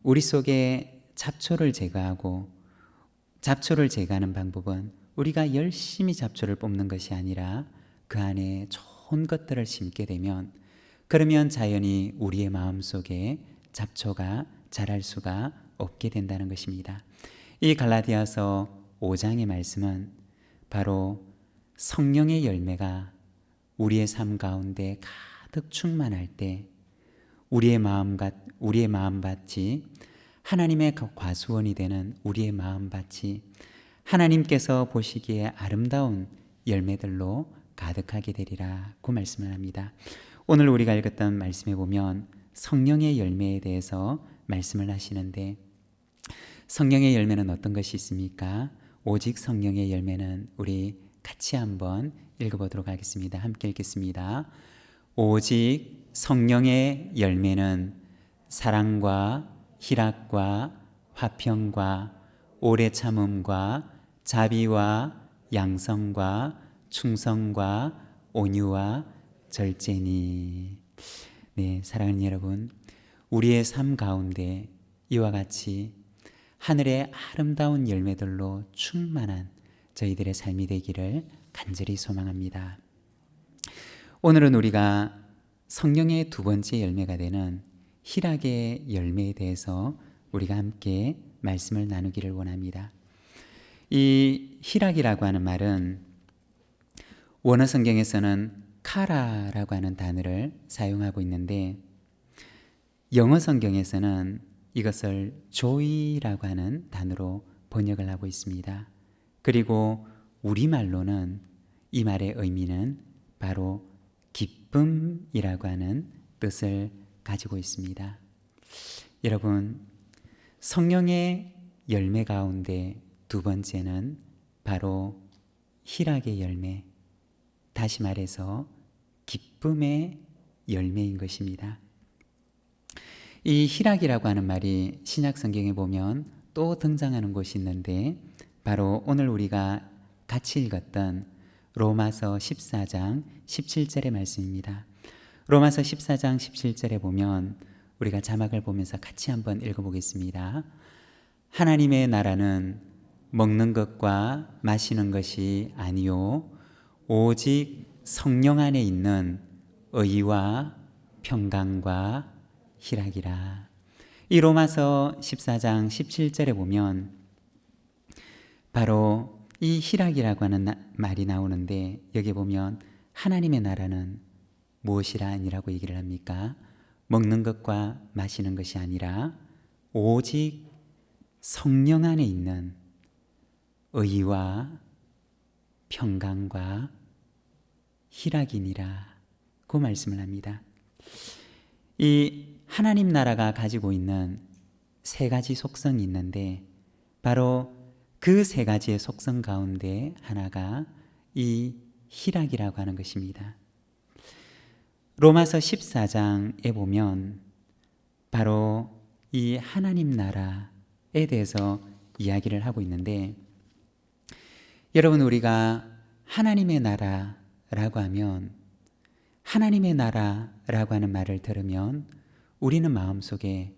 우리 속에 잡초를 제거하고, 잡초를 제거하는 방법은 우리가 열심히 잡초를 뽑는 것이 아니라 그 안에 좋은 것들을 심게 되면, 그러면 자연히 우리의 마음속에 잡초가 자랄 수가 없게 된다는 것입니다. 이 갈라디아서 5장의 말씀은 바로 성령의 열매가 우리의 삶 가운데 가득 충만할 때 우리의 마음밭이, 하나님의 과수원이 되는 우리의 마음밭이 하나님께서 보시기에 아름다운 열매들로 가득하게 되리라고 말씀을 합니다. 오늘 우리가 읽었던 말씀에 보면 성령의 열매에 대해서 말씀을 하시는데, 성령의 열매는 어떤 것이 있습니까? 오직 성령의 열매는 우리 같이 한번 읽어보도록 하겠습니다. 함께 읽겠습니다. 오직 성령의 열매는 사랑과 희락과 화평과 오래 참음과 자비와 양성과 충성과 온유와 절제니. 네, 사랑하는 여러분, 우리의 삶 가운데 이와 같이 하늘의 아름다운 열매들로 충만한 저희들의 삶이 되기를 간절히 소망합니다. 오늘은 우리가 성령의 두 번째 열매가 되는 희락의 열매에 대해서 우리가 함께 말씀을 나누기를 원합니다. 이 희락이라고 하는 말은 원어 성경에서는 카라라고 하는 단어를 사용하고 있는데, 영어 성경에서는 이것을 joy라고 하는 단어로 번역을 하고 있습니다. 그리고 우리말로는 이 말의 의미는 바로 기쁨이라고 하는 뜻을 가지고 있습니다. 여러분, 성령의 열매 가운데 두 번째는 바로 희락의 열매, 다시 말해서 기쁨의 열매인 것입니다. 이 희락이라고 하는 말이 신약 성경에 보면 또 등장하는 곳이 있는데, 바로 오늘 우리가 같이 읽었던 로마서 14장 17절의 말씀입니다. 로마서 14장 17절에 보면 우리가 자막을 보면서 같이 한번 읽어보겠습니다. 하나님의 나라는 먹는 것과 마시는 것이 아니요 오직 성령 안에 있는 의와 평강과 희락이라. 이 로마서 14장 17절에 보면 바로 이 희락이라고 하는 말이 나오는데, 여기 보면 하나님의 나라는 무엇이라 아니라고 얘기를 합니까? 먹는 것과 마시는 것이 아니라 오직 성령 안에 있는 의와 평강과 희락이니라 그 말씀을 합니다. 이 하나님 나라가 가지고 있는 세 가지 속성이 있는데, 바로 그 세 가지의 속성 가운데 하나가 이 희락이라고 하는 것입니다. 로마서 14장에 보면 바로 이 하나님 나라에 대해서 이야기를 하고 있는데, 여러분, 우리가 하나님의 나라라고 하면, 하나님의 나라라고 하는 말을 들으면 우리는 마음속에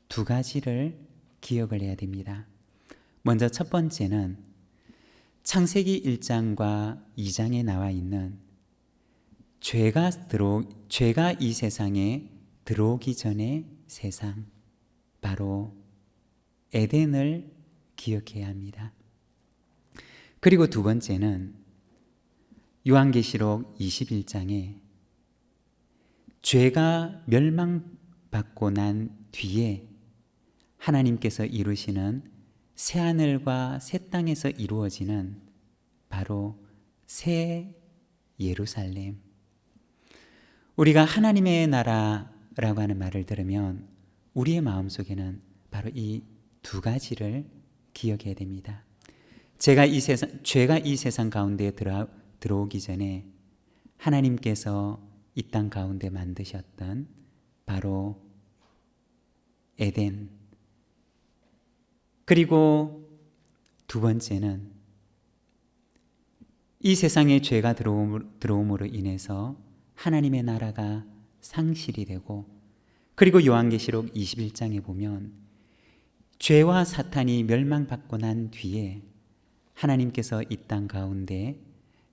두 가지를 기억을 해야 됩니다. 먼저 첫 번째는 창세기 1장과 2장에 나와 있는 죄가 이 세상에 들어오기 전의 세상, 바로 에덴을 기억해야 합니다. 그리고 두 번째는 요한계시록 21장에 죄가 멸망받고 난 뒤에 하나님께서 이루시는 새하늘과 새 땅에서 이루어지는 바로 새 예루살렘, 우리가 하나님의 나라라고 하는 말을 들으면 우리의 마음속에는 바로 이 두 가지를 기억해야 됩니다. 죄가 이 세상 가운데 들어오기 전에 하나님께서 이 땅 가운데 만드셨던 바로 에덴, 그리고 두 번째는 이 세상에 죄가 들어옴으로 인해서 하나님의 나라가 상실이 되고, 그리고 요한계시록 21장에 보면 죄와 사탄이 멸망받고 난 뒤에 하나님께서 이 땅 가운데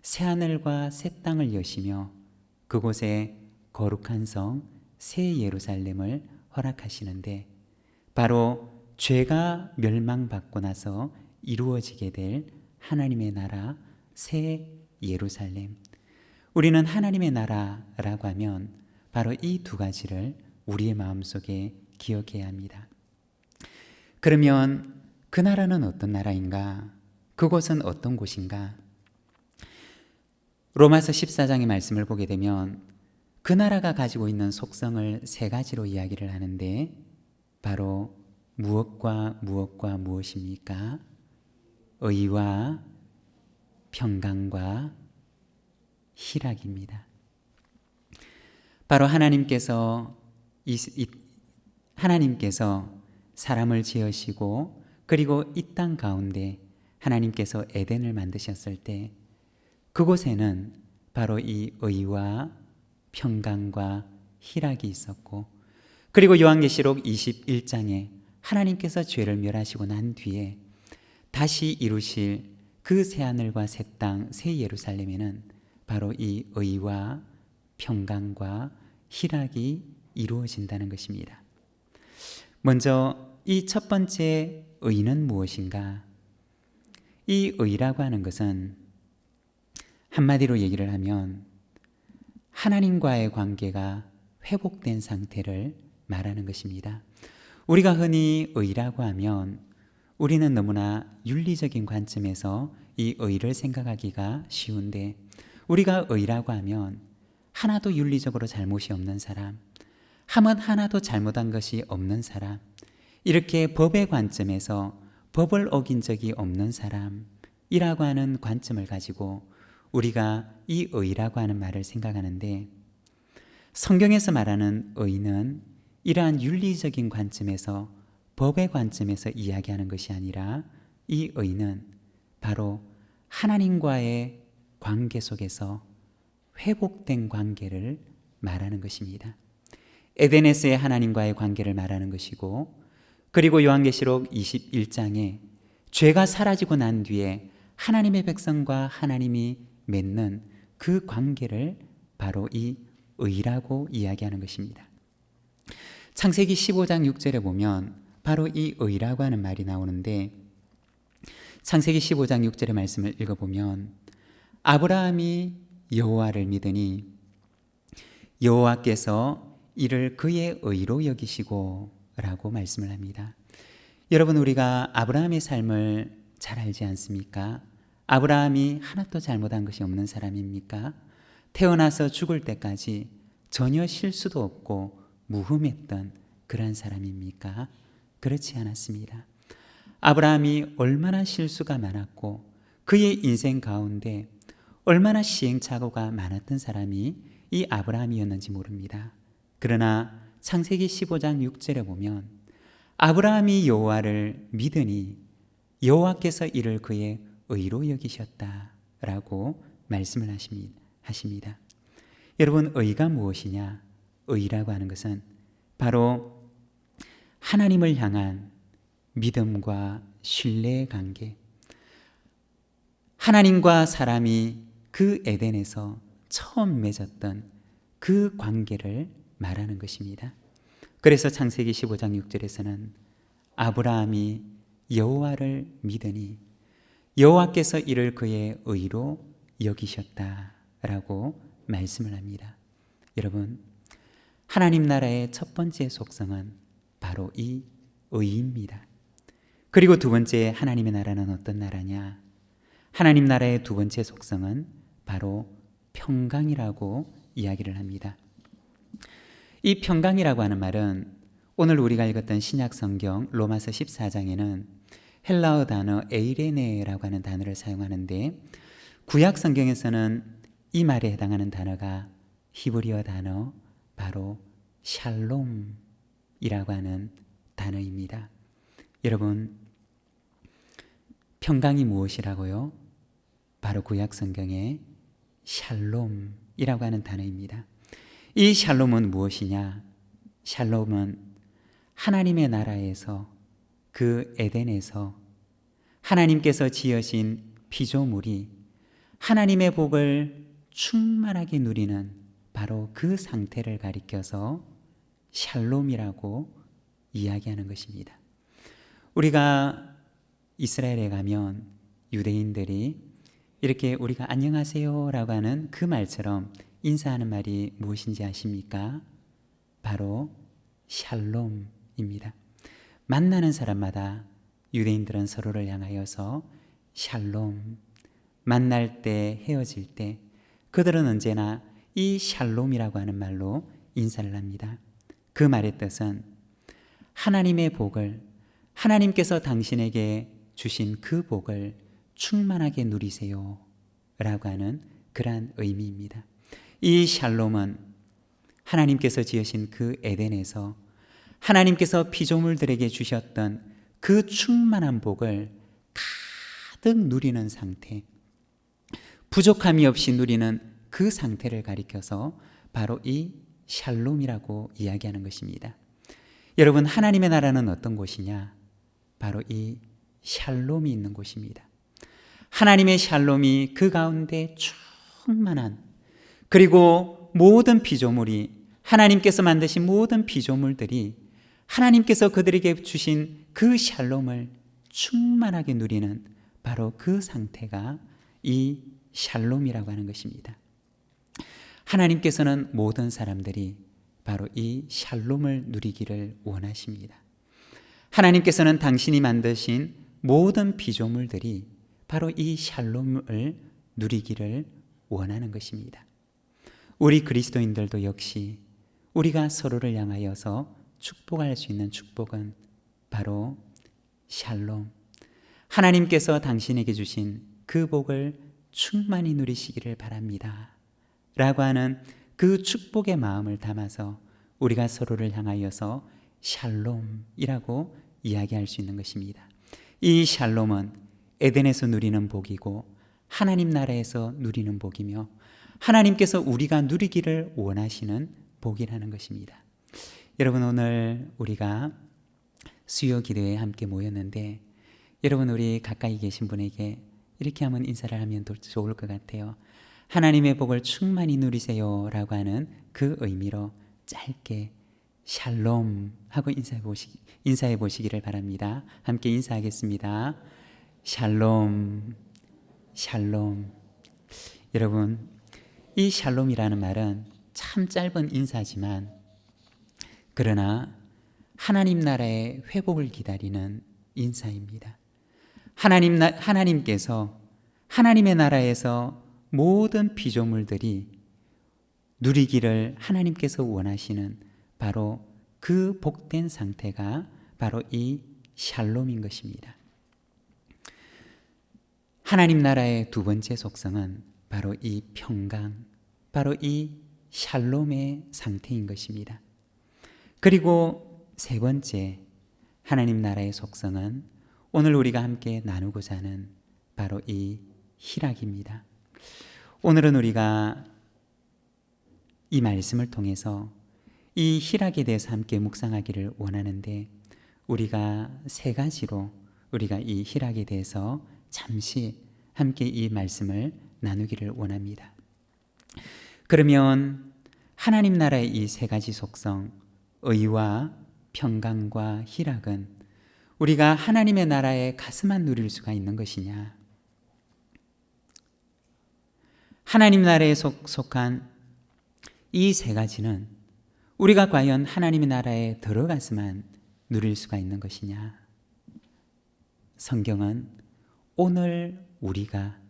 새하늘과 새 땅을 여시며 그곳에 거룩한 성 새 예루살렘을 허락하시는데, 바로 죄가 멸망받고 나서 이루어지게 될 하나님의 나라 새 예루살렘, 우리는 하나님의 나라라고 하면 바로 이 두 가지를 우리의 마음속에 기억해야 합니다. 그러면 그 나라는 어떤 나라인가? 그곳은 어떤 곳인가? 로마서 14장의 말씀을 보게 되면 그 나라가 가지고 있는 속성을 세 가지로 이야기를 하는데, 바로 무엇과 무엇과 무엇입니까? 의와 평강과 희락입니다. 바로 하나님께서 사람을 지으시고 그리고 이 땅 가운데 하나님께서 에덴을 만드셨을 때 그곳에는 바로 이 의와 평강과 희락이 있었고, 그리고 요한계시록 21장에 하나님께서 죄를 멸하시고 난 뒤에 다시 이루실 그 새하늘과 새 땅, 새 예루살렘에는 바로 이 의와 평강과 희락이 이루어진다는 것입니다. 먼저 이 첫 번째 의는 무엇인가? 이 의라고 하는 것은 한마디로 얘기를 하면 하나님과의 관계가 회복된 상태를 말하는 것입니다. 우리가 흔히 의라고 하면 우리는 너무나 윤리적인 관점에서 이 의를 생각하기가 쉬운데, 우리가 의라고 하면 하나도 윤리적으로 잘못이 없는 사람, 하나도 잘못한 것이 없는 사람, 이렇게 법의 관점에서 법을 어긴 적이 없는 사람이라고 하는 관점을 가지고 우리가 이 의라고 하는 말을 생각하는데, 성경에서 말하는 의는 이러한 윤리적인 관점에서, 법의 관점에서 이야기하는 것이 아니라 이 의는 바로 하나님과의 관계 속에서 회복된 관계를 말하는 것입니다. 에덴에서의 하나님과의 관계를 말하는 것이고, 그리고 요한계시록 21장에 죄가 사라지고 난 뒤에 하나님의 백성과 하나님이 맺는 그 관계를 바로 이 의라고 이야기하는 것입니다. 창세기 15장 6절에 보면 바로 이 의라고 하는 말이 나오는데, 창세기 15장 6절의 말씀을 읽어보면 아브라함이 여호와를 믿으니 여호와께서 이를 그의 의로 여기시고 라고 말씀을 합니다. 여러분, 우리가 아브라함의 삶을 잘 알지 않습니까? 아브라함이 하나도 잘못한 것이 없는 사람입니까? 태어나서 죽을 때까지 전혀 실수도 없고 무흠했던 그런 사람입니까? 그렇지 않았습니다. 아브라함이 얼마나 실수가 많았고 그의 인생 가운데 얼마나 시행착오가 많았던 사람이 이 아브라함이었는지 모릅니다. 그러나 창세기 15장 6절에 보면 아브라함이 여호와를 믿으니 여호와께서 이를 그의 의로 여기셨다라고 말씀을 하십니다. 여러분, 의가 무엇이냐? 의라고 하는 것은 바로 하나님을 향한 믿음과 신뢰의 관계, 하나님과 사람이 그 에덴에서 처음 맺었던 그 관계를 말하는 것입니다. 그래서 창세기 15장 6절에서는 아브라함이 여호와를 믿으니 여호와께서 이를 그의 의로 여기셨다라고 말씀을 합니다. 여러분, 하나님 나라의 첫 번째 속성은 바로 이 의입니다. 그리고 두 번째, 하나님의 나라는 어떤 나라냐? 하나님 나라의 두 번째 속성은 바로 평강이라고 이야기를 합니다. 이 평강이라고 하는 말은 오늘 우리가 읽었던 신약 성경 로마서 14장에는 헬라어 단어 에이레네라고 하는 단어를 사용하는데, 구약 성경에서는 이 말에 해당하는 단어가 히브리어 단어 바로 샬롬이라고 하는 단어입니다. 여러분, 평강이 무엇이라고요? 바로 구약 성경에 샬롬이라고 하는 단어입니다. 이 샬롬은 무엇이냐? 샬롬은 하나님의 나라에서 그 에덴에서 하나님께서 지으신 피조물이 하나님의 복을 충만하게 누리는 바로 그 상태를 가리켜서 샬롬이라고 이야기하는 것입니다. 우리가 이스라엘에 가면 유대인들이 이렇게 우리가 안녕하세요 라고 하는 그 말처럼 인사하는 말이 무엇인지 아십니까? 바로 샬롬입니다. 만나는 사람마다 유대인들은 서로를 향하여서 샬롬, 만날 때, 헤어질 때 그들은 언제나 이 샬롬이라고 하는 말로 인사를 합니다. 그 말의 뜻은 하나님의 복을, 하나님께서 당신에게 주신 그 복을 충만하게 누리세요 라고 하는 그러한 의미입니다. 이 샬롬은 하나님께서 지으신 그 에덴에서 하나님께서 피조물들에게 주셨던 그 충만한 복을 가득 누리는 상태, 부족함이 없이 누리는 그 상태를 가리켜서 바로 이 샬롬이라고 이야기하는 것입니다. 여러분, 하나님의 나라는 어떤 곳이냐? 바로 이 샬롬이 있는 곳입니다. 하나님의 샬롬이 그 가운데 충만한, 그리고 모든 피조물이, 하나님께서 만드신 모든 피조물들이 하나님께서 그들에게 주신 그 샬롬을 충만하게 누리는 바로 그 상태가 이 샬롬이라고 하는 것입니다. 하나님께서는 모든 사람들이 바로 이 샬롬을 누리기를 원하십니다. 하나님께서는 당신이 만드신 모든 피조물들이 바로 이 샬롬을 누리기를 원하는 것입니다. 우리 그리스도인들도 역시 우리가 서로를 향하여서 축복할 수 있는 축복은 바로 샬롬, 하나님께서 당신에게 주신 그 복을 충만히 누리시기를 바랍니다 라고 하는 그 축복의 마음을 담아서 우리가 서로를 향하여서 샬롬이라고 이야기할 수 있는 것입니다. 이 샬롬은 에덴에서 누리는 복이고 하나님 나라에서 누리는 복이며 하나님께서 우리가 누리기를 원하시는 복이라는 것입니다. 여러분, 오늘 우리가 수요 기도에 함께 모였는데 여러분, 우리 가까이 계신 분에게 이렇게 한번 인사를 하면 좋을 것 같아요. 하나님의 복을 충만히 누리세요 라고 하는 그 의미로 짧게 샬롬 하고 인사해 보시기를 바랍니다. 함께 인사하겠습니다. 샬롬, 샬롬. 여러분, 이 샬롬이라는 말은 참 짧은 인사지만 그러나 하나님 나라의 회복을 기다리는 인사입니다. 하나님께서 하나님의 나라에서 모든 피조물들이 누리기를 하나님께서 원하시는 바로 그 복된 상태가 바로 이 샬롬인 것입니다. 하나님 나라의 두 번째 속성은 바로 이 평강, 바로 이 샬롬의 상태인 것입니다. 그리고 세 번째 하나님 나라의 속성은 오늘 우리가 함께 나누고자 하는 바로 이 희락입니다. 오늘은 우리가 이 말씀을 통해서 이 희락에 대해서 함께 묵상하기를 원하는데 우리가 세 가지로 우리가 이 희락에 대해서 잠시 함께 이 말씀을 나누기를 원합니다. 그러면 하나님 나라의 이 세 가지 속성, 의와 평강과 희락은 우리가 하나님의 나라에 가서만 누릴 수가 있는 것이냐? 하나님 나라에 속한 이 세 가지는 우리가 과연 하나님의 나라에 들어가서만 누릴 수가 있는 것이냐? 성경은 오늘 우리가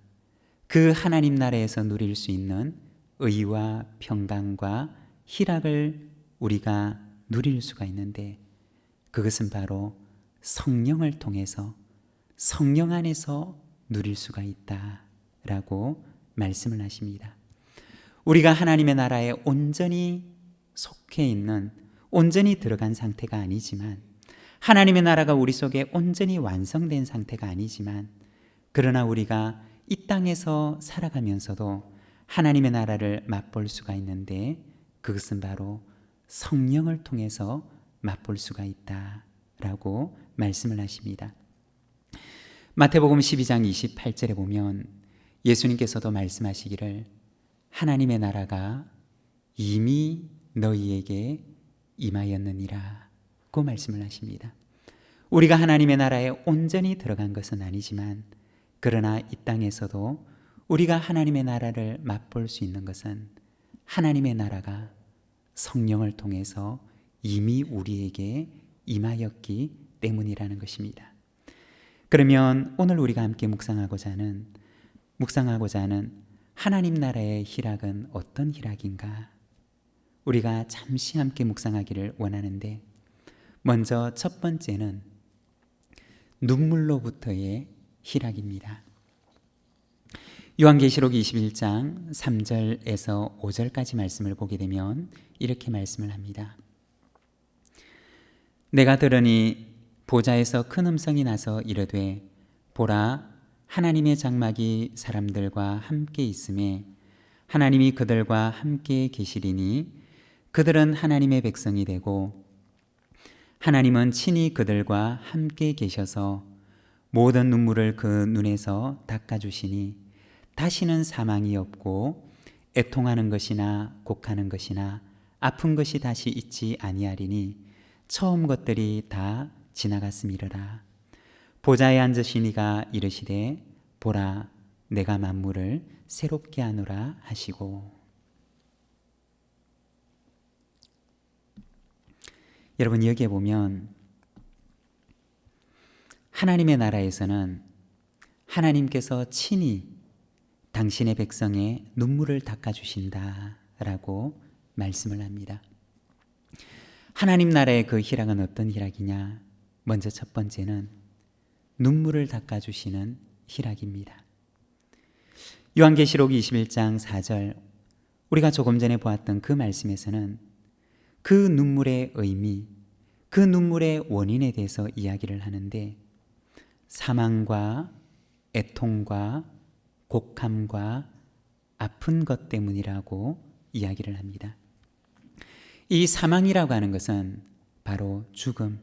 그 하나님 나라에서 누릴 수 있는 의와 평강과 희락을 우리가 누릴 수가 있는데 그것은 바로 성령을 통해서 성령 안에서 누릴 수가 있다라고 말씀을 하십니다. 우리가 하나님의 나라에 온전히 속해 있는, 온전히 들어간 상태가 아니지만 하나님의 나라가 우리 속에 온전히 완성된 상태가 아니지만 그러나 우리가 이 땅에서 살아가면서도 하나님의 나라를 맛볼 수가 있는데 그것은 바로 성령을 통해서 맛볼 수가 있다 라고 말씀을 하십니다. 마태복음 12장 28절에 보면 예수님께서도 말씀하시기를 하나님의 나라가 이미 너희에게 임하였느니라 고 말씀을 하십니다. 우리가 하나님의 나라에 온전히 들어간 것은 아니지만 그러나 이 땅에서도 우리가 하나님의 나라를 맛볼 수 있는 것은 하나님의 나라가 성령을 통해서 이미 우리에게 임하였기 때문이라는 것입니다. 그러면 오늘 우리가 함께 묵상하고자 하는 하나님 나라의 희락은 어떤 희락인가? 우리가 잠시 함께 묵상하기를 원하는데 먼저 첫 번째는 눈물로부터의 희락입니다. 요한계시록 21장 3절에서 5절까지 말씀을 보게 되면 이렇게 말씀을 합니다. 내가 들으니 보좌에서 큰 음성이 나서 이르되 보라 하나님의 장막이 사람들과 함께 있음에 하나님이 그들과 함께 계시리니 그들은 하나님의 백성이 되고 하나님은 친히 그들과 함께 계셔서 모든 눈물을 그 눈에서 닦아주시니 다시는 사망이 없고 애통하는 것이나 곡하는 것이나 아픈 것이 다시 있지 아니하리니 처음 것들이 다 지나갔음이러라. 보좌에 앉으신 이가 이르시되 보라 내가 만물을 새롭게 하노라 하시고. 여러분 여기에 보면 하나님의 나라에서는 하나님께서 친히 당신의 백성의 눈물을 닦아주신다라고 말씀을 합니다. 하나님 나라의 그 희락은 어떤 희락이냐? 먼저 첫 번째는 눈물을 닦아주시는 희락입니다. 요한계시록 21장 4절 우리가 조금 전에 보았던 그 말씀에서는 그 눈물의 의미, 그 눈물의 원인에 대해서 이야기를 하는데 사망과 애통과 곡함과 아픈 것 때문이라고 이야기를 합니다. 이 사망이라고 하는 것은 바로 죽음,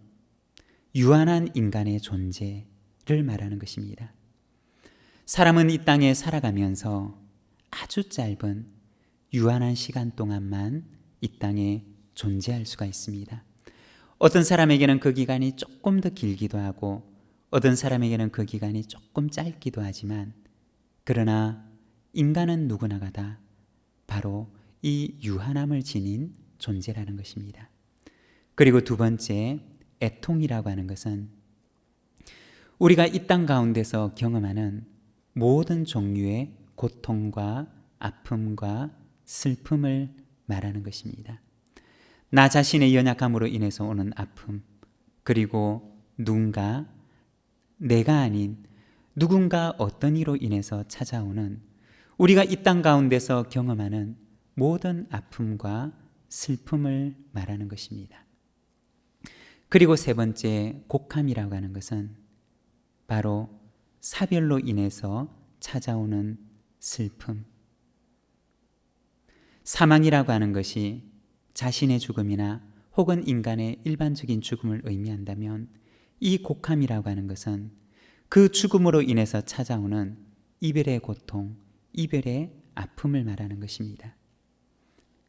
유한한 인간의 존재를 말하는 것입니다. 사람은 이 땅에 살아가면서 아주 짧은 유한한 시간 동안만 이 땅에 존재할 수가 있습니다. 어떤 사람에게는 그 기간이 조금 더 길기도 하고 어떤 사람에게는 그 기간이 조금 짧기도 하지만 그러나 인간은 누구나가 다 바로 이 유한함을 지닌 존재라는 것입니다. 그리고 두 번째, 애통이라고 하는 것은 우리가 이 땅 가운데서 경험하는 모든 종류의 고통과 아픔과 슬픔을 말하는 것입니다. 나 자신의 연약함으로 인해서 오는 아픔, 그리고 누군가 내가 아닌 누군가 어떤 이로 인해서 찾아오는 우리가 이 땅 가운데서 경험하는 모든 아픔과 슬픔을 말하는 것입니다. 그리고 세 번째, 곡함이라고 하는 것은 바로 사별로 인해서 찾아오는 슬픔. 사망이라고 하는 것이 자신의 죽음이나 혹은 인간의 일반적인 죽음을 의미한다면 이 곡함이라고 하는 것은 그 죽음으로 인해서 찾아오는 이별의 고통, 이별의 아픔을 말하는 것입니다.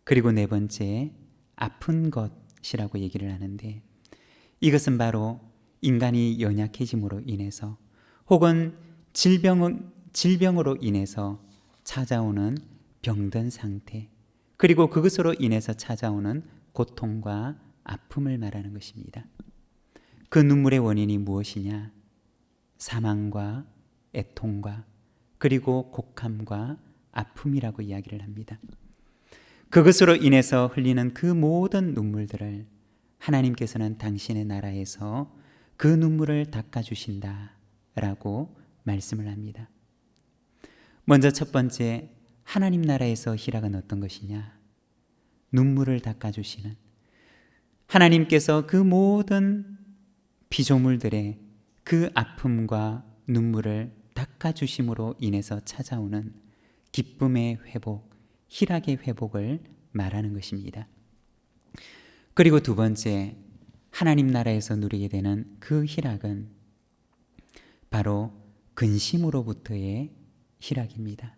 그리고 네 번째, 아픈 것이라고 얘기를 하는데 이것은 바로 인간이 연약해짐으로 인해서 혹은 질병으로 인해서 찾아오는 병든 상태, 그리고 그것으로 인해서 찾아오는 고통과 아픔을 말하는 것입니다. 그 눈물의 원인이 무엇이냐? 사망과 애통과 그리고 곡함과 아픔이라고 이야기를 합니다. 그것으로 인해서 흘리는 그 모든 눈물들을 하나님께서는 당신의 나라에서 그 눈물을 닦아주신다라고 말씀을 합니다. 먼저 첫 번째, 하나님 나라에서 희락은 어떤 것이냐? 눈물을 닦아주시는 하나님께서 그 모든 피조물들의 그 아픔과 눈물을 닦아주심으로 인해서 찾아오는 기쁨의 회복, 희락의 회복을 말하는 것입니다. 그리고 두 번째, 하나님 나라에서 누리게 되는 그 희락은 바로 근심으로부터의 희락입니다.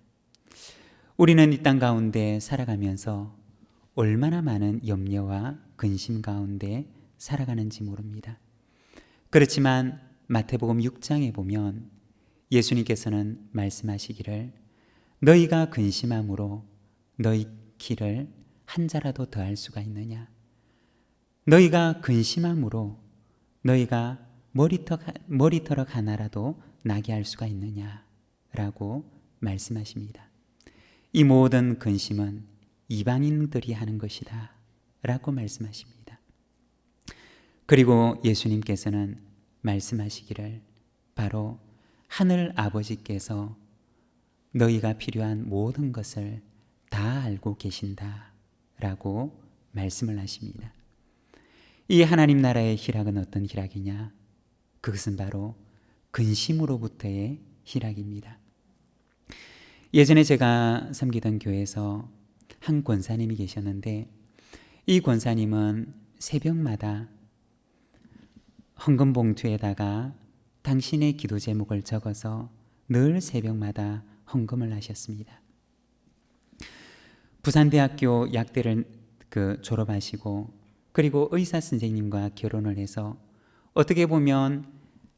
우리는 이 땅 가운데 살아가면서 얼마나 많은 염려와 근심 가운데 살아가는지 모릅니다. 그렇지만 마태복음 6장에 보면 예수님께서는 말씀하시기를 너희가 근심함으로 너희 길을 한 자라도 더할 수가 있느냐? 너희가 근심함으로 너희가 머리털 하나라도 나게 할 수가 있느냐? 라고 말씀하십니다. 이 모든 근심은 이방인들이 하는 것이다 라고 말씀하십니다. 그리고 예수님께서는 말씀하시기를 바로 하늘 아버지께서 너희가 필요한 모든 것을 다 알고 계신다 라고 말씀을 하십니다. 이 하나님 나라의 희락은 어떤 희락이냐? 그것은 바로 근심으로부터의 희락입니다. 예전에 제가 섬기던 교회에서 한 권사님이 계셨는데 이 권사님은 새벽마다 헌금 봉투에다가 당신의 기도 제목을 적어서 늘 새벽마다 헌금을 하셨습니다. 부산대학교 약대를 졸업하시고 그리고 의사 선생님과 결혼을 해서 어떻게 보면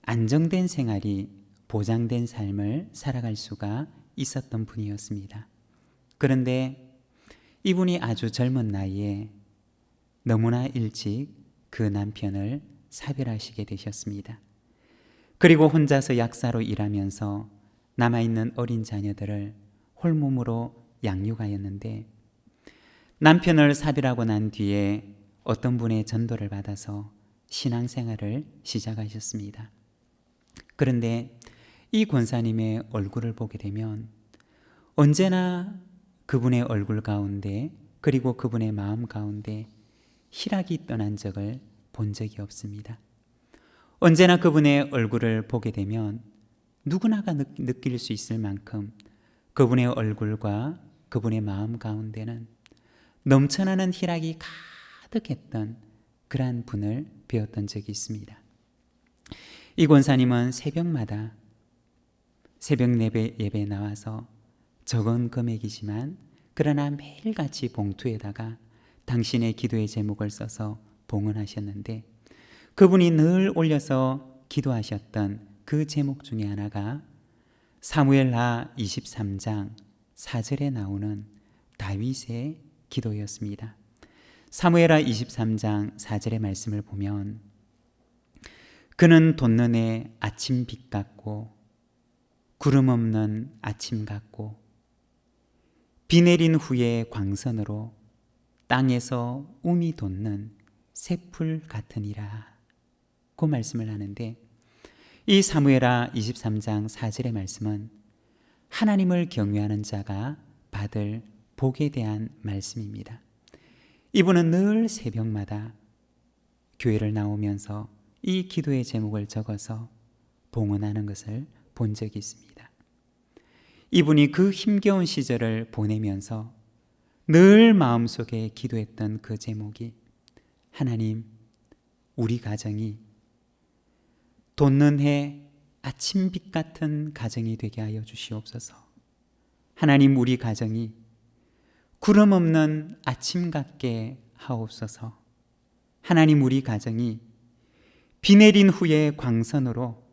안정된 생활이 보장된 삶을 살아갈 수가 있었던 분이었습니다. 그런데 이분이 아주 젊은 나이에 너무나 일찍 그 남편을 사별하시게 되셨습니다. 그리고 혼자서 약사로 일하면서 남아있는 어린 자녀들을 홀몸으로 양육하였는데 남편을 사별하고 난 뒤에 어떤 분의 전도를 받아서 신앙생활을 시작하셨습니다. 그런데 이 권사님의 얼굴을 보게 되면 언제나 그분의 얼굴 가운데 그리고 그분의 마음 가운데 희락이 떠난 적을 본 적이 없습니다. 언제나 그분의 얼굴을 보게 되면 누구나가 느낄 수 있을 만큼 그분의 얼굴과 그분의 마음 가운데는 넘쳐나는 희락이 가득했던 그러한 분을 배웠던 적이 있습니다. 이 권사님은 새벽마다 새벽 예배에 나와서 적은 금액이지만 그러나 매일같이 봉투에다가 당신의 기도의 제목을 써서 봉헌하셨는데 그분이 늘 올려서 기도하셨던 그 제목 중에 하나가 사무엘하 23장 4절에 나오는 다윗의 기도였습니다. 사무엘하 23장 4절의 말씀을 보면 그는 돋는 아침 빛 같고 구름 없는 아침 같고 비 내린 후에 광선으로 땅에서 움이 돋는 새풀 같으니라 그 말씀을 하는데 이 사무엘하 23장 4절의 말씀은 하나님을 경외하는 자가 받을 복에 대한 말씀입니다. 이분은 늘 새벽마다 교회를 나오면서 이 기도의 제목을 적어서 봉헌하는 것을 본 적이 있습니다. 이분이 그 힘겨운 시절을 보내면서 늘 마음속에 기도했던 그 제목이 하나님, 우리 가정이 돋는 해 아침빛 같은 가정이 되게 하여 주시옵소서. 하나님, 우리 가정이 구름 없는 아침 같게 하옵소서. 하나님, 우리 가정이 비 내린 후에 광선으로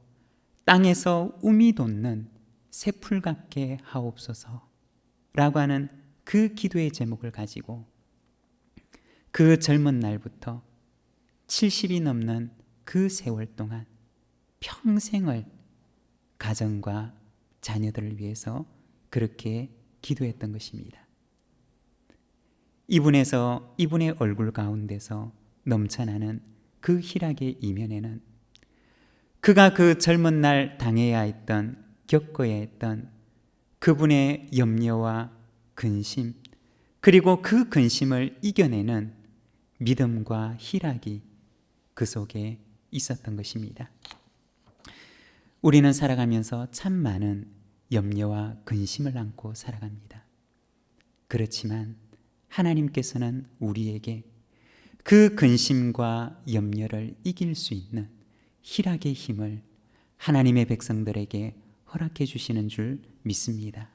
땅에서 움이 돋는 새풀 같게 하옵소서 라고 하는 그 기도의 제목을 가지고 그 젊은 날부터 70이 넘는 그 세월 동안 평생을 가정과 자녀들을 위해서 그렇게 기도했던 것입니다. 이분의 얼굴 가운데서 넘쳐나는 그 희락의 이면에는 그가 그 젊은 날 당해야 했던 겪어야 했던 그분의 염려와 근심 그리고 그 근심을 이겨내는 믿음과 희락이 그 속에 있었던 것입니다. 우리는 살아가면서 참 많은 염려와 근심을 안고 살아갑니다. 그렇지만 하나님께서는 우리에게 그 근심과 염려를 이길 수 있는 희락의 힘을 하나님의 백성들에게 허락해 주시는 줄 믿습니다.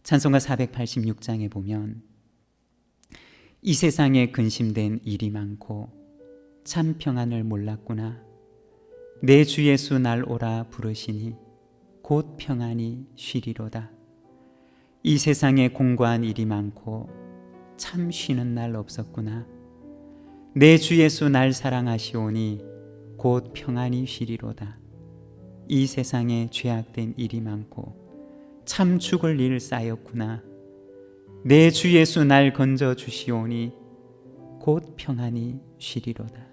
찬송가 486장에 보면 이 세상에 근심된 일이 많고 참 평안을 몰랐구나. 내 주 예수 날 오라 부르시니 곧 평안이 쉬리로다. 이 세상에 공고한 일이 많고 참 쉬는 날 없었구나. 내 주 예수 날 사랑하시오니 곧 평안이 쉬리로다. 이 세상에 죄악된 일이 많고 참 죽을 일 쌓였구나. 내 주 예수 날 건져 주시오니 곧 평안이 쉬리로다.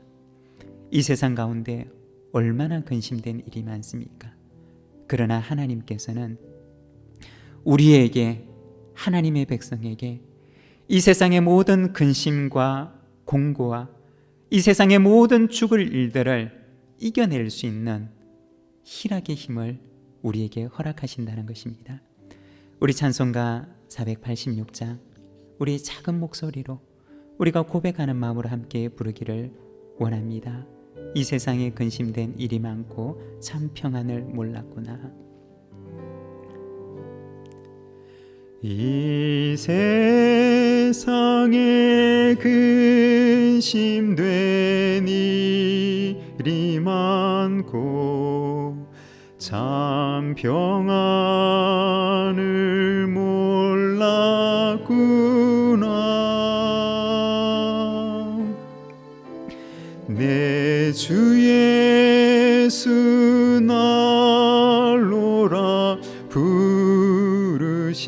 이 세상 가운데 얼마나 근심된 일이 많습니까? 그러나 하나님께서는 우리에게, 하나님의 백성에게 이 세상의 모든 근심과 공고와 이 세상의 모든 죽을 일들을 이겨낼 수 있는 희락의 힘을 우리에게 허락하신다는 것입니다. 우리 찬송가 486장 우리 작은 목소리로 우리가 고백하는 마음으로 함께 부르기를 원합니다. 이 세상에 근심된 일이 많고 참 평안을 몰랐구나. 이 세상에 근심된 일이 많고 참 평안을 몰랐구나. 내 주 예수 날로라 부르시니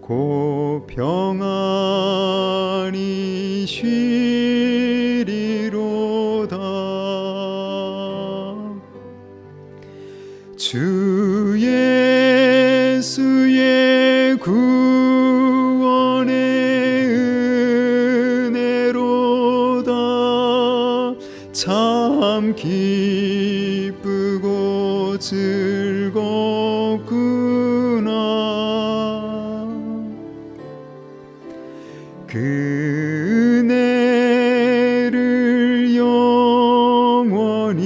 곧 평안이 쉬리로다. 주 예수의 구원의 은혜로다. 참 기쁘고 즐겁구나. 그 은혜를 영원히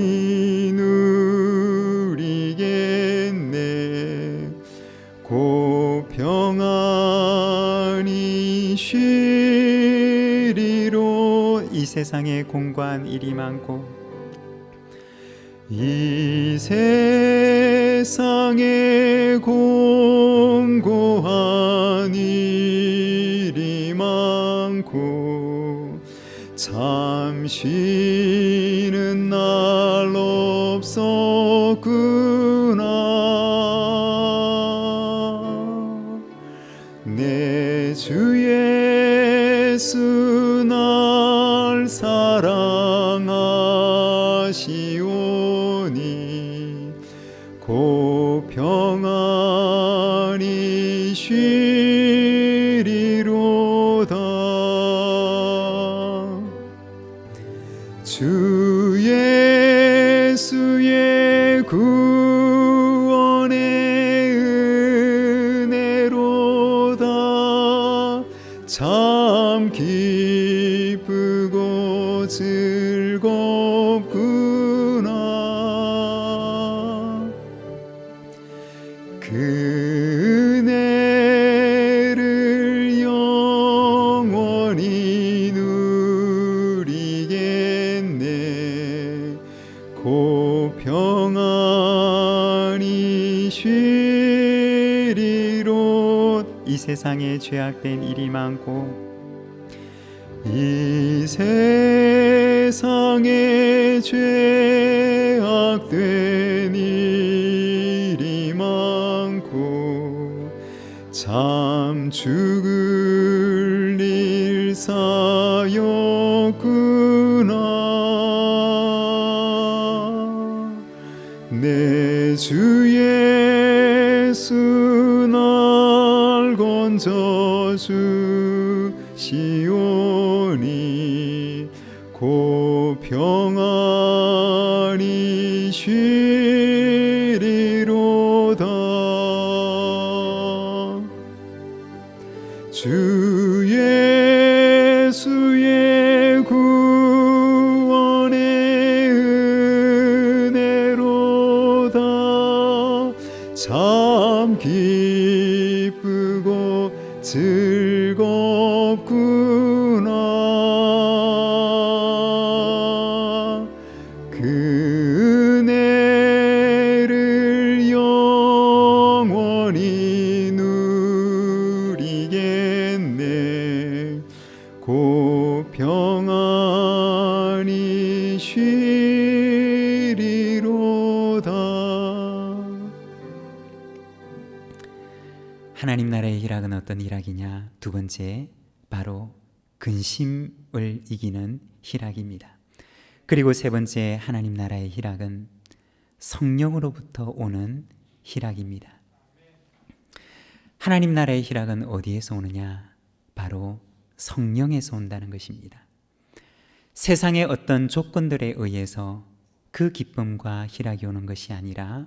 누리겠네. 곧 평안이 쉬리로. 이 세상에 공고한 일이 많고 이 세상에 공고한 일이 많고 참 쉬는 날 없었구나. 내 주 예수 날 사랑하시오니 곧 평안이 쉬리로다. 주 예수의 구원의 은혜로다. 참 기쁘고 즐겁구나. 그 은혜를 영원히 누리겠네. 곧 평안이 쉬리로. 이 세상에 죄악된 일이 많고 이 세상에 죄악된 일이 많고 참 죽을 일 쌓였구나. 내 주 예수 날 건져 주시오니 곧 평안이 쉬리로다. 주 참 기쁘고 즐겁구나. 그 은혜를 영원히 누리겠네. 곧 평안히 쉬리로다. 하나님 나라의 희락은 어떤 희락이냐? 두 번째, 바로 근심을 이기는 희락입니다. 그리고 세 번째, 하나님 나라의 희락은 성령으로부터 오는 희락입니다. 하나님 나라의 희락은 어디에서 오느냐? 바로 성령에서 온다는 것입니다. 세상의 어떤 조건들에 의해서 그 기쁨과 희락이 오는 것이 아니라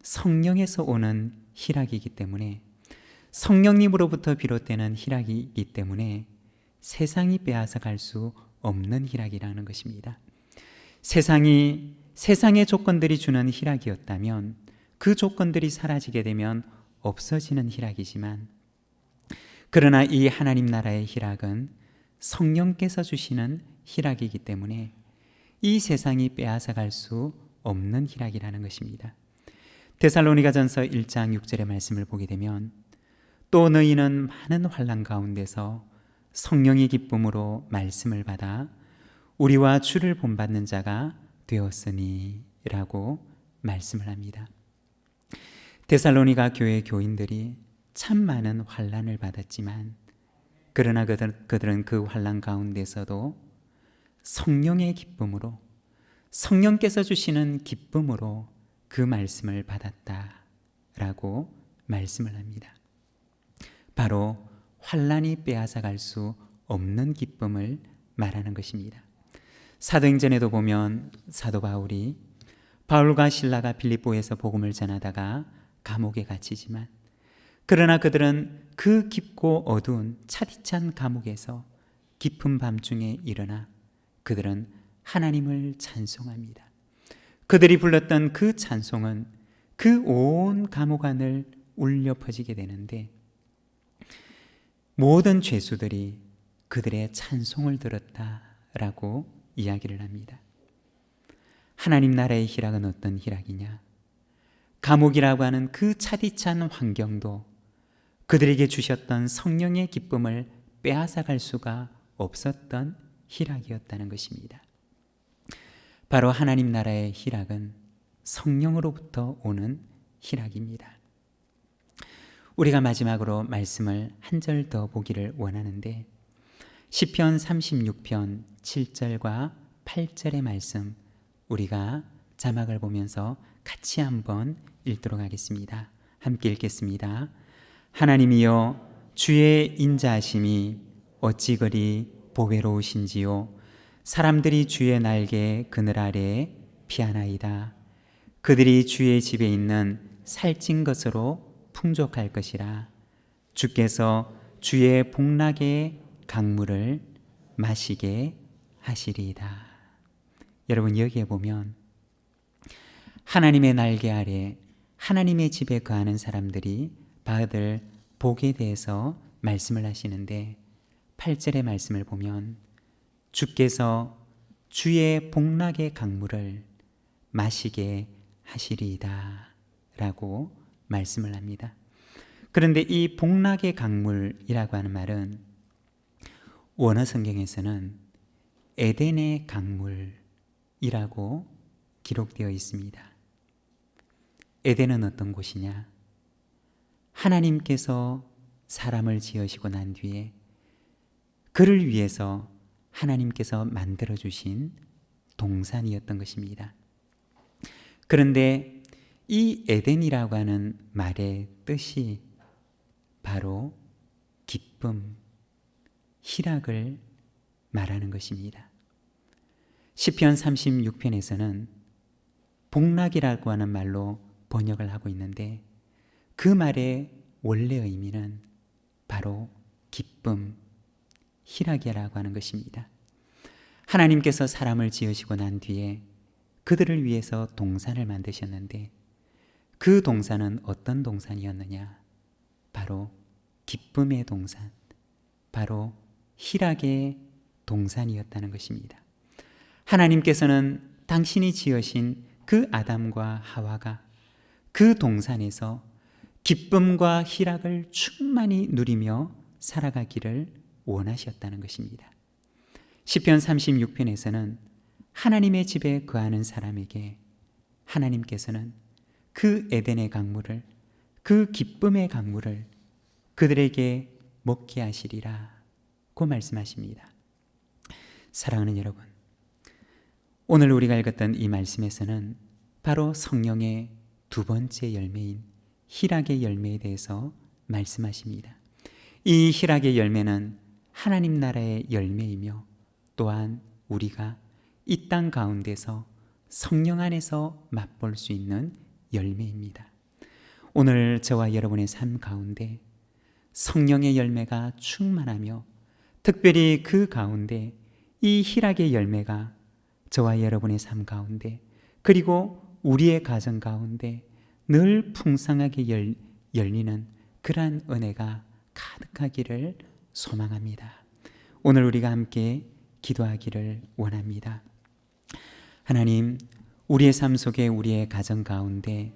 성령에서 오는 희락이기 때문에, 성령님으로부터 비롯되는 희락이기 때문에 세상이 빼앗아 갈 수 없는 희락이라는 것입니다. 세상의 조건들이 주는 희락이었다면 그 조건들이 사라지게 되면 없어지는 희락이지만, 그러나 이 하나님 나라의 희락은 성령께서 주시는 희락이기 때문에 이 세상이 빼앗아 갈 수 없는 희락이라는 것입니다. 데살로니가전서 1장 6절의 말씀을 보게 되면, 또 너희는 많은 환난 가운데서 성령의 기쁨으로 말씀을 받아 우리와 주를 본받는 자가 되었으니 라고 말씀을 합니다. 데살로니가 교회 교인들이 참 많은 환난을 받았지만, 그러나 그들은 그 환난 가운데서도 성령의 기쁨으로, 성령께서 주시는 기쁨으로 그 말씀을 받았다라고 말씀을 합니다. 바로 환난이 빼앗아 갈 수 없는 기쁨을 말하는 것입니다. 사도행전에도 보면 사도 바울이 바울과 실라가 빌립보에서 복음을 전하다가 감옥에 갇히지만, 그러나 그들은 그 깊고 어두운 차디찬 감옥에서 깊은 밤중에 일어나 그들은 하나님을 찬송합니다. 그들이 불렀던 그 찬송은 그 온 감옥 안을 울려 퍼지게 되는데, 모든 죄수들이 그들의 찬송을 들었다라고 이야기를 합니다. 하나님 나라의 희락은 어떤 희락이냐? 감옥이라고 하는 그 차디찬 환경도 그들에게 주셨던 성령의 기쁨을 빼앗아 갈 수가 없었던 희락이었다는 것입니다. 바로 하나님 나라의 희락은 성령으로부터 오는 희락입니다. 우리가 마지막으로 말씀을 한 절 더 보기를 원하는데, 시편 36편 7절과 8절의 말씀, 우리가 자막을 보면서 같이 한번 읽도록 하겠습니다. 함께 읽겠습니다. 하나님이여, 주의 인자하심이 어찌 그리 보배로우신지요. 사람들이 주의 날개 그늘 아래 피하나이다. 그들이 주의 집에 있는 살찐 것으로 풍족할 것이라. 주께서 주의 복락의 강물을 마시게 하시리이다. 여러분, 여기에 보면 하나님의 날개 아래 하나님의 집에 거하는 사람들이 받을 복에 대해서 말씀을 하시는데, 8절의 말씀을 보면 주께서 주의 복락의 강물을 마시게 하시리이다 라고 말씀을 합니다. 그런데 이 복락의 강물이라고 하는 말은 원어 성경에서는 에덴의 강물이라고 기록되어 있습니다. 에덴은 어떤 곳이냐? 하나님께서 사람을 지으시고 난 뒤에 그를 위해서 하나님께서 만들어주신 동산이었던 것입니다. 그런데 이 에덴이라고 하는 말의 뜻이 바로 기쁨, 희락을 말하는 것입니다. 시편 36편에서는 복락이라고 하는 말로 번역을 하고 있는데, 그 말의 원래 의미는 바로 기쁨, 희락이라고 하는 것입니다. 하나님께서 사람을 지으시고 난 뒤에 그들을 위해서 동산을 만드셨는데, 그 동산은 어떤 동산이었느냐? 바로 기쁨의 동산, 바로 희락의 동산이었다는 것입니다. 하나님께서는 당신이 지으신 그 아담과 하와가 그 동산에서 기쁨과 희락을 충만히 누리며 살아가기를 원하셨다는 것입니다. 시편 36편에서는 하나님의 집에 거하는 사람에게 하나님께서는 그 에덴의 강물을, 그 기쁨의 강물을 그들에게 먹게 하시리라 고 말씀하십니다. 사랑하는 여러분, 오늘 우리가 읽었던 이 말씀에서는 바로 성령의 두 번째 열매인 희락의 열매에 대해서 말씀하십니다. 이 희락의 열매는 하나님 나라의 열매이며 또한 우리가 이 땅 가운데서 성령 안에서 맛볼 수 있는 열매입니다. 오늘 저와 여러분의 삶 가운데 성령의 열매가 충만하며 특별히 그 가운데 이 희락의 열매가 저와 여러분의 삶 가운데 그리고 우리의 가정 가운데 늘 풍성하게 열리는 그러한 은혜가 가득하기를 소망합니다. 오늘 우리가 함께 기도하기를 원합니다. 하나님, 우리의 삶 속에 우리의 가정 가운데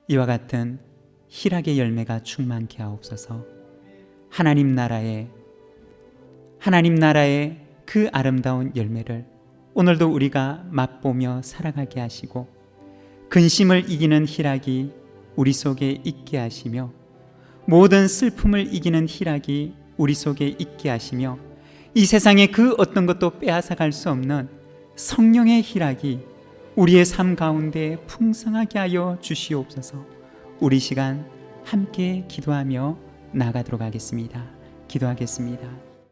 이와 같은 희락의 열매가 충만케 하옵소서. 하나님 나라의 그 아름다운 열매를 오늘도 우리가 맛보며 살아가게 하시고 근심을 이기는 희락이 우리 속에 있게 하시며 모든 슬픔을 이기는 희락이 우리 속에 있게 하시며 이 세상에 그 어떤 것도 빼앗아갈 수 없는 성령의 희락이 우리의 삶 가운데 풍성하게 하여 주시옵소서. 우리 시간 함께 기도하며 나가도록 하겠습니다. 기도하겠습니다.